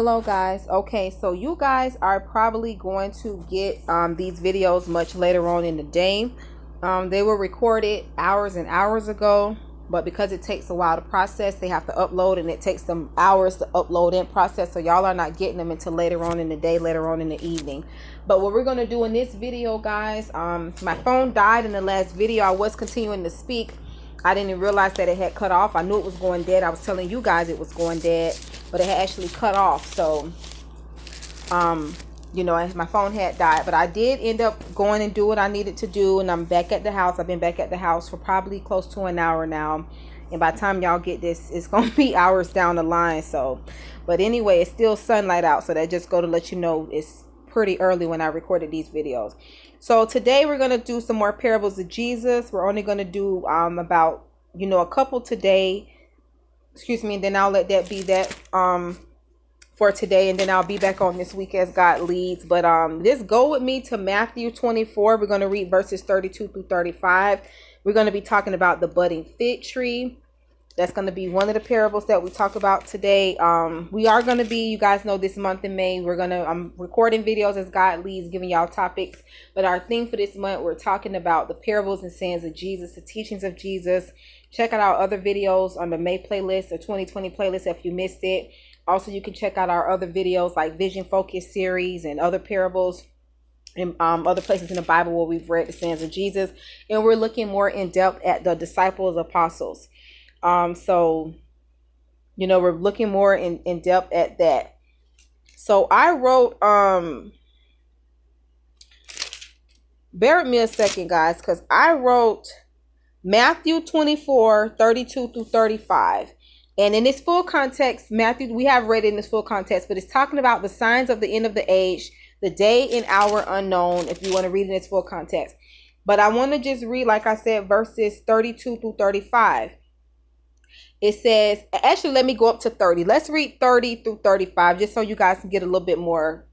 Hello guys. Okay, so you guys are probably going to get these videos much later on in the day. They were recorded hours and hours ago, but because it takes a while to process, they have to upload, and it takes them hours to upload and process, so y'all are not getting them until later on in the day, later on in the evening. But what we're going to do in this video, guys, my phone died in the last video. I was continuing to speak. I didn't even realize that it had cut off. I knew it was going dead. I was telling you guys it was going dead, but it had actually cut off. So you know, my phone had died, but I did end up going and do what I needed to do, and I'm back at the house. I've been back at the house for probably close to an hour now, and by the time y'all get this, it's gonna be hours down the line. So, but anyway, it's still sunlight out, so that just go to let you know it's pretty early when I recorded these videos. So today we're going to do some more parables of Jesus. We're only going to do about, you know, a couple today, excuse me, and then I'll let that be that for today, and then I'll be back on this week as God leads. But just go with me to Matthew 24. We're going to read verses 32 through 35. We're going to be talking about the budding fig tree. That's going to be one of the parables that we talk about today. We are going to be, you guys know, this month in May, I'm recording videos as God leads, giving y'all topics. But our theme for this month, we're talking about the parables and sayings of Jesus, the teachings of Jesus. Check out our other videos on the May playlist, the 2020 playlist if you missed it. Also, you can check out our other videos like Vision Focus series and other parables and other places in the Bible where we've read the sayings of Jesus. And we're looking more in depth at the disciples, apostles. So, you know, we're looking more in depth at that. So I wrote, bear with me a second, guys, because I wrote Matthew 24, 32 through 35. And in its full context, Matthew, we have read it in its full context, but it's talking about the signs of the end of the age, the day and hour unknown, if you want to read it in its full context. But I want to just read, like I said, verses 32 through 35. It says, actually, let me go up to 30. Let's read 30 through 35, just so you guys can get a little bit more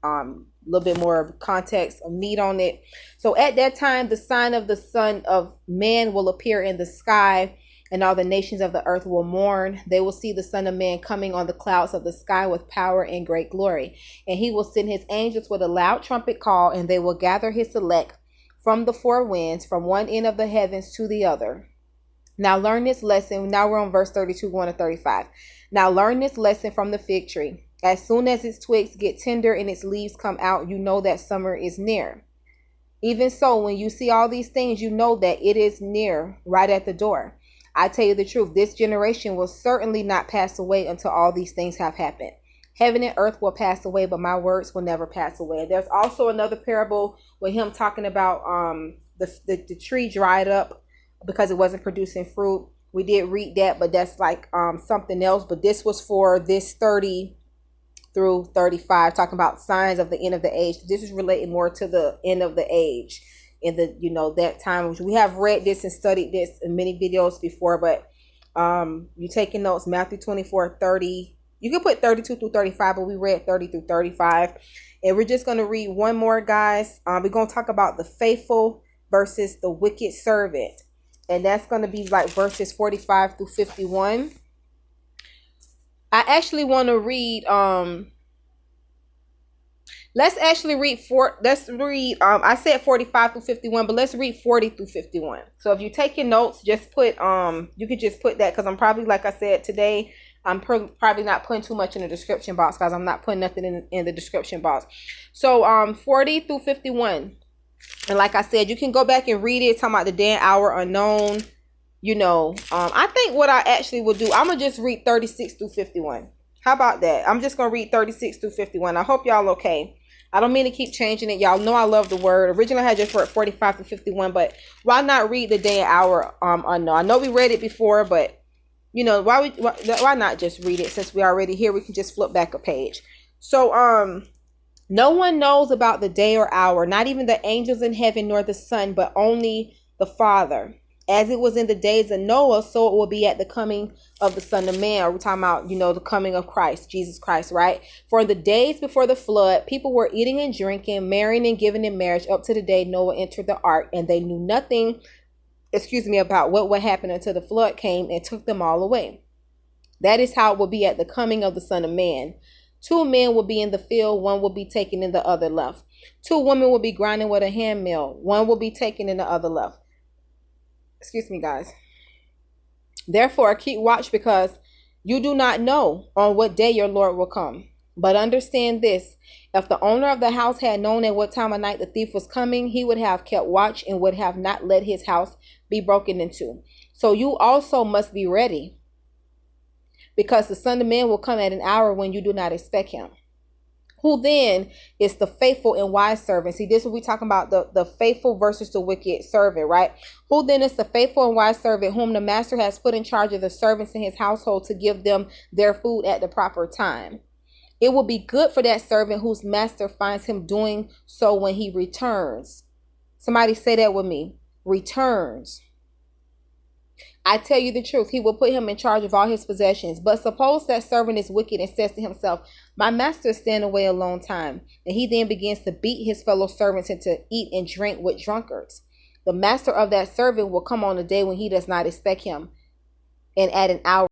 context, of meat on it. So at that time, the sign of the Son of Man will appear in the sky, and all the nations of the earth will mourn. They will see the Son of Man coming on the clouds of the sky with power and great glory. And he will send his angels with a loud trumpet call, and they will gather his elect from the four winds, from one end of the heavens to the other. Now learn this lesson. Now we're on verse 32 going to 35. Now learn this lesson from the fig tree. As soon as its twigs get tender and its leaves come out, you know that summer is near. Even so, when you see all these things, you know that it is near, right at the door. I tell you the truth, this generation will certainly not pass away until all these things have happened. Heaven and earth will pass away, but my words will never pass away. There's also another parable with him talking about the tree dried up because it wasn't producing fruit. We did read that, but that's like something else. But this was for this 30 through 35, talking about signs of the end of the age. This is related more to the end of the age in the, you know, that time. We have read this and studied this in many videos before, but you taking notes, Matthew 24, 30. You can put 32 through 35, but we read 30 through 35. And we're just going to read one more, guys. We're going to talk about the faithful versus the wicked servant. And that's going to be like verses 45 through 51. I actually want to read, let's actually read I said 45 through 51, but let's read 40 through 51. So if you take your notes, just put, you could just put that, because I'm probably, like I said, today, I'm probably not putting too much in the description box, guys. I'm not putting nothing in the description box. So 40 through 51. And like I said, you can go back and read it, talking about the day and hour unknown. You know, I think what I actually will do, I'm going to just read 36 through 51. How about that? I'm just going to read 36 through 51. I hope y'all okay. I don't mean to keep changing it. Y'all know I love the word. Originally, I had just read 45 through 51, but why not read the day and hour unknown? I know we read it before, but, you know, why not just read it? Since we're already here, we can just flip back a page. So, no one knows about the day or hour, not even the angels in heaven nor the Son, but only the Father. As it was in the days of Noah, so it will be at the coming of the Son of Man. We're talking about, you know, the coming of Christ, Jesus Christ, right? For in the days before the flood, people were eating and drinking, marrying and giving in marriage up to the day Noah entered the ark, and they knew nothing, about what would happen until the flood came and took them all away. That is how it will be at the coming of the Son of Man. 2 men will be in the field, one will be taken in the other left. 2 women will be grinding with a hand mill, one will be taken in the other left. Excuse me, guys. Therefore, keep watch, because you do not know on what day your Lord will come. But understand this, if the owner of the house had known at what time of night the thief was coming, he would have kept watch and would have not let his house be broken into. So you also must be ready, because the Son of Man will come at an hour when you do not expect him. Who then is the faithful and wise servant? See, this is what we're talking about, the faithful versus the wicked servant, right? Who then is the faithful and wise servant whom the master has put in charge of the servants in his household to give them their food at the proper time? It will be good for that servant whose master finds him doing so when he returns. Somebody say that with me. Returns. I tell you the truth, he will put him in charge of all his possessions. But suppose that servant is wicked and says to himself, my master is staying away a long time. And he then begins to beat his fellow servants and to eat and drink with drunkards. The master of that servant will come on a day when he does not expect him, and at an hour